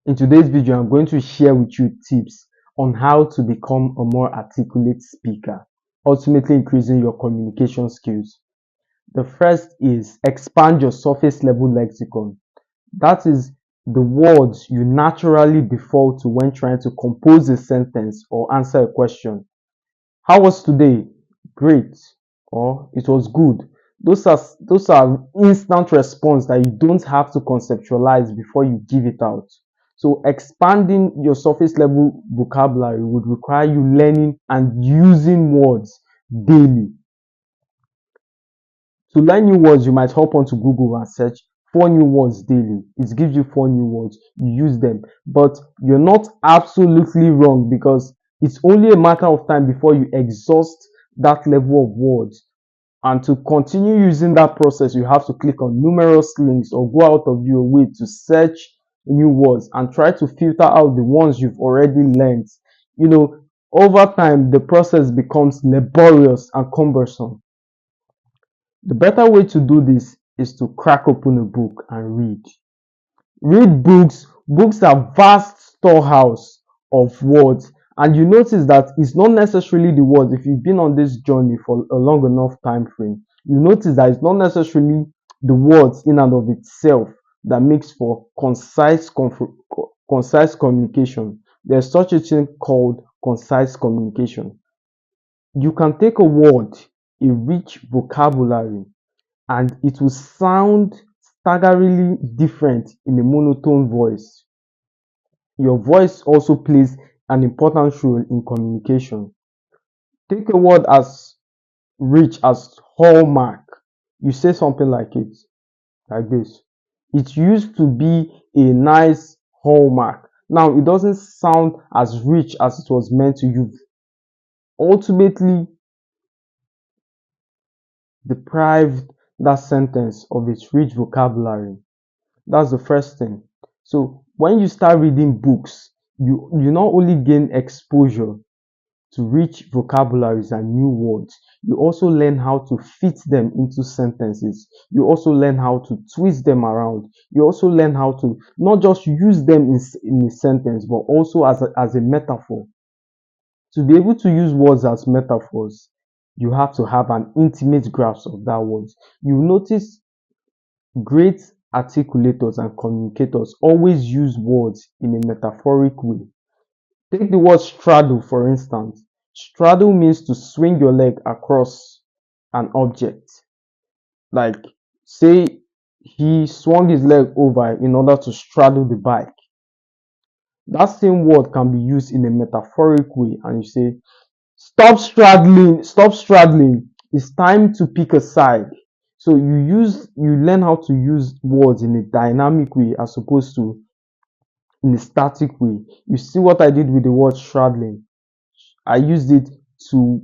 In today's video, I'm going to share with you tips on how to become a more articulate speaker, ultimately increasing your communication skills. The first is expand your surface level lexicon. That is the words you naturally default to when trying to compose a sentence or answer a question. How was today? Great. Or it was good. Those are instant response that you don't have to conceptualize before you give it out. So expanding your surface level vocabulary would require you learning and using words daily. To learn new words, you might hop onto Google and search 4 new words daily. It gives you 4 new words. You use them. But you're not absolutely wrong, because it's only a matter of time before you exhaust that level of words. And to continue using that process, you have to click on numerous links or go out of your way to search new words and try to filter out the ones you've already learned. Over time, the process becomes laborious and cumbersome. The better way to do this is to crack open a book and read. Read books. Books are vast storehouse of words, and you notice that it's not necessarily the words. If you've been on this journey for a long enough time frame, you notice that it's not necessarily the words in and of itself that makes for concise communication. There's such a thing called concise communication. You can take a word, a rich vocabulary, and it will sound staggeringly different in a monotone voice. Your voice also plays an important role in communication. Take a word as rich as hallmark. You say something like this. It used to be a nice hallmark. Now it doesn't sound as rich as it was meant to. You've ultimately deprived that sentence of its rich vocabulary. That's the first thing. So when you start reading books, you not only gain exposure to rich vocabularies and new words, you also learn how to fit them into sentences. You also learn how to twist them around. You also learn how to not just use them in a sentence, but also as a metaphor. To be able to use words as metaphors, you have to have an intimate grasp of that words. You notice great articulators and communicators always use words in a metaphoric way. Take the word straddle, for instance. Straddle means to swing your leg across an object. Like, say he swung his leg over in order to straddle the bike. That same word can be used in a metaphoric way, and you say, stop straddling. It's time to pick a side. So you learn how to use words in a dynamic way as opposed to in a static way. You see what I did with the word straddling? I used it to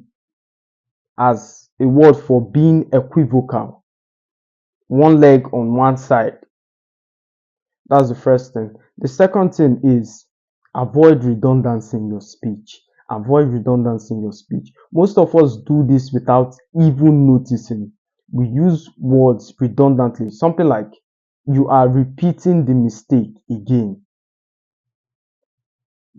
as a word for being equivocal, one leg on one side. That's the first thing. The second thing is avoid redundancy in your speech. Avoid redundancy in your speech. Most of us do this without even noticing. We use words redundantly. Something like, you are repeating the mistake again.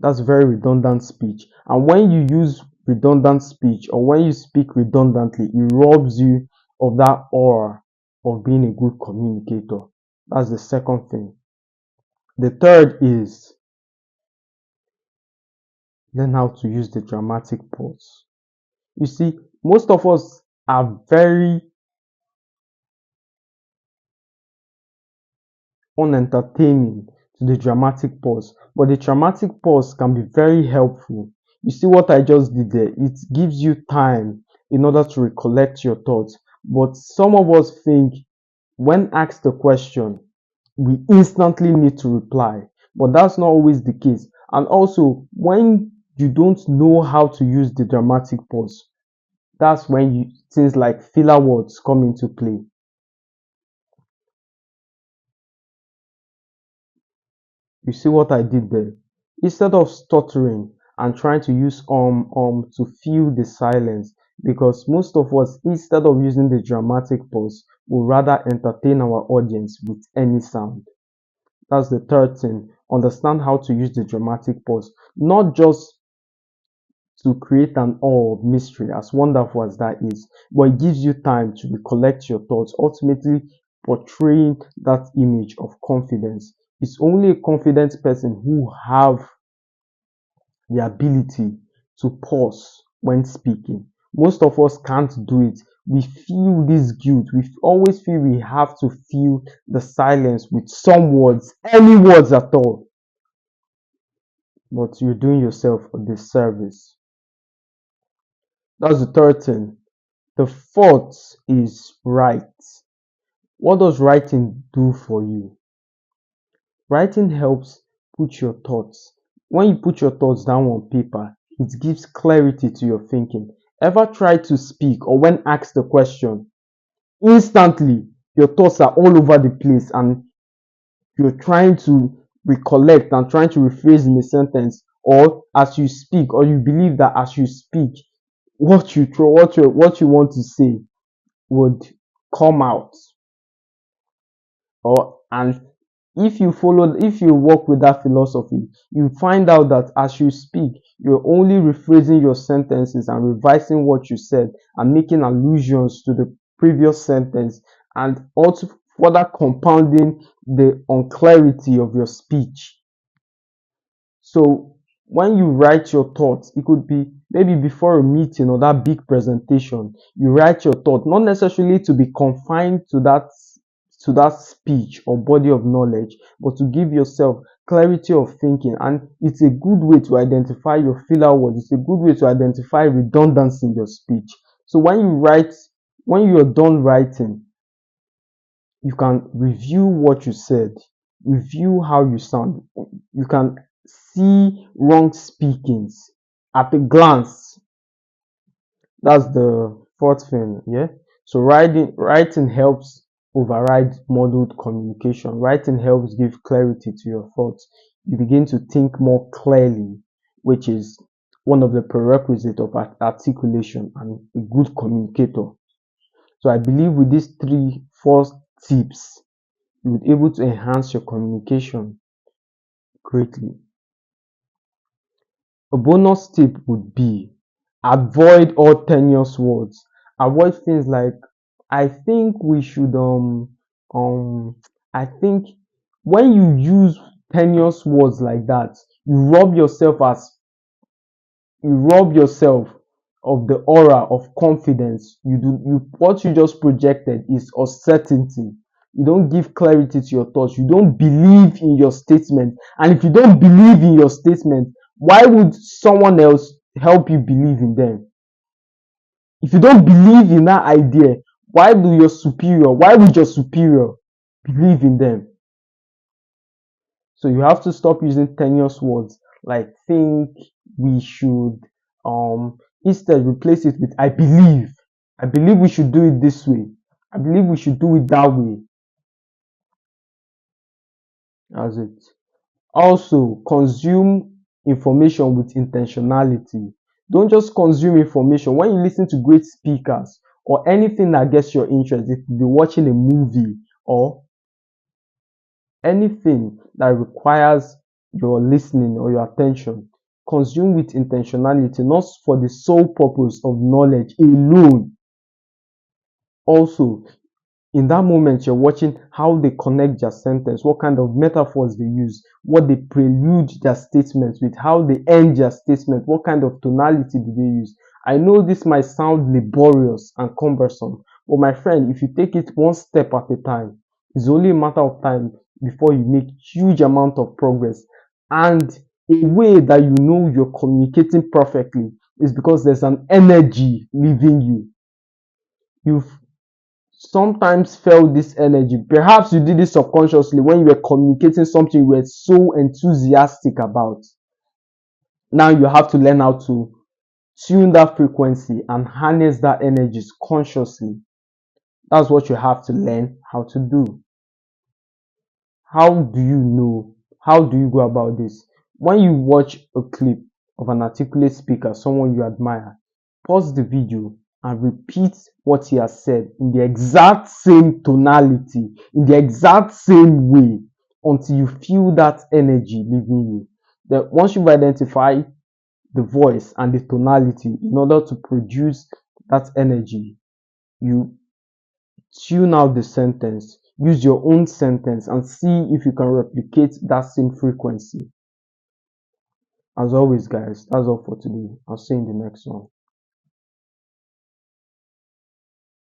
That's very redundant speech. And when you use redundant speech, or when you speak redundantly, it robs you of that aura of being a good communicator. That's the second thing. The third is learn how to use the dramatic pause. You see, most of us are very unentertaining to the dramatic pause, but the dramatic pause can be very helpful. You see what I just did there? It gives you time in order to recollect your thoughts. But some of us think when asked a question, we instantly need to reply, but that's not always the case. And also, when you don't know how to use the dramatic pause, that's when things like filler words come into play. You see what I did there? Instead of stuttering and trying to use to fill the silence, because most of us, instead of using the dramatic pause, will rather entertain our audience with any sound. That's the third thing. understand how to use the dramatic pause, not just to create an awe of mystery, as wonderful as that is, but it gives you time to recollect your thoughts, ultimately portraying that image of confidence. It's only a confident person who have the ability to pause when speaking. Most of us can't do it. We feel this guilt. We always feel we have to feel the silence with some words, any words at all. But you're doing yourself a disservice. That's the third thing. The fourth is write. What does writing do for you? Writing helps put your thoughts. When you put your thoughts down on paper, it gives clarity to your thinking. Ever try to speak or when asked the question, instantly your thoughts are all over the place and you're trying to recollect and trying to rephrase in a sentence, or as you speak, or you believe that as you speak, what you want to say would come out. Or and if you work with that philosophy, you find out that as you speak, you're only rephrasing your sentences and revising what you said and making allusions to the previous sentence, and also further compounding the unclarity of your speech. So when you write your thoughts, it could be maybe before a meeting or that big presentation, you write your thought, not necessarily to be confined to that speech or body of knowledge, but to give yourself clarity of thinking. And it's a good way to identify your filler words. It's a good way to identify redundancy in your speech. So when you're done writing, you can review what you said, review how you sound. You can see wrong speakings at a glance. That's the fourth thing. Yeah. So writing helps override muddled communication. Writing helps give clarity to your thoughts. You begin to think more clearly, which is one of the prerequisites of articulation and a good communicator. So I believe with these three first tips, you would be able to enhance your communication greatly. A bonus tip would be avoid all tenuous words. Avoid things like I think we should um I think when you use tenuous words like that, you rob yourself as you rob yourself of the aura of confidence. You what you just projected is uncertainty. You don't give clarity to your thoughts. You don't believe in your statement. And if you don't believe in your statement, why would someone else help you believe in them? If you don't believe in that idea, why would your superior believe in them? So you have to stop using tenuous words like think, we should, instead replace it with I believe. I believe we should do it this way. I believe we should do it that way. That's it. Also, consume information with intentionality. Don't just consume information. When you listen to great speakers or anything that gets your interest, if you're watching a movie or anything that requires your listening or your attention, consume with intentionality, not for the sole purpose of knowledge alone. Also, in that moment, you're watching how they connect their sentence, what kind of metaphors they use, what they prelude their statements with, how they end their statement, what kind of tonality do they use. I know this might sound laborious and cumbersome, but my friend, if you take it one step at a time, it's only a matter of time before you make huge amount of progress. And a way that you know you're communicating perfectly is because there's an energy leaving you. You've sometimes felt this energy. Perhaps you did it subconsciously when you were communicating something you were so enthusiastic about. Now you have to learn how to tune that frequency and harness that energy consciously. That's what you have to learn how to do. How do you know? How do you go about this? When you watch a clip of an articulate speaker, someone you admire, pause the video and repeat what he has said in the exact same tonality, in the exact same way. until you feel that energy leaving you. Then once you've identified the voice and the tonality in order to produce that energy, you tune out the sentence, use your own sentence and see if you can replicate that same frequency. As always, guys, that's all for today. I'll see you in the next one.